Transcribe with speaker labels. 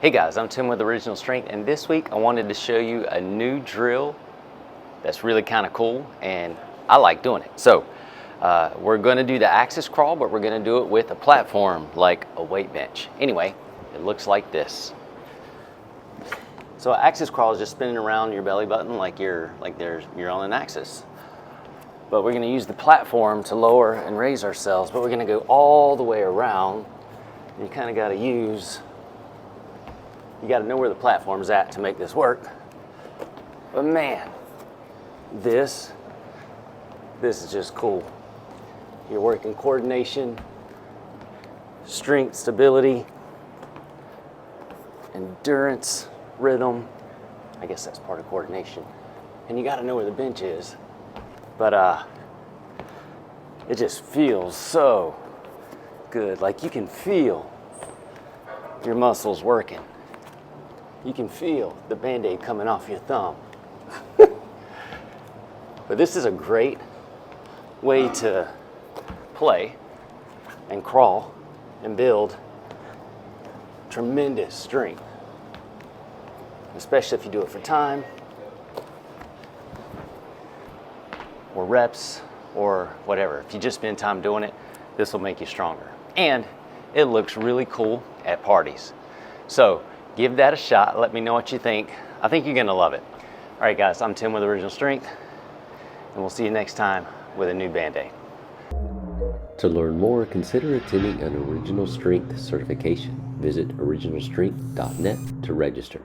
Speaker 1: Hey guys, I'm Tim with Original Strength, and this week I wanted to show you a new drill that's really kind of cool, and I like doing it. So we're going to do the axis crawl, but we're going to do it with a platform like a weight bench. Anyway, it looks like this. So axis crawl is just spinning around your belly button like you're on an axis. But we're going to use the platform to lower and raise ourselves, but we're going to go all the way around. You kind of got to know where the platform's at to make this work. But man, this is just cool. You're working coordination, strength, stability, endurance, rhythm. I guess that's part of coordination. And you got to know where the bench is. But it just feels so good. Like you can feel your muscles working. You can feel the Band-Aid coming off your thumb. But this is a great way to play and crawl and build tremendous strength, especially if you do it for time or reps or whatever. If you just spend time doing it, this will make you stronger. And it looks really cool at parties. So give that a shot. Let me know what you think. I think you're gonna love it. All right, guys, I'm Tim with Original Strength, and we'll see you next time with a new Band-Aid.
Speaker 2: To learn more, consider attending an Original Strength certification. Visit originalstrength.net to register.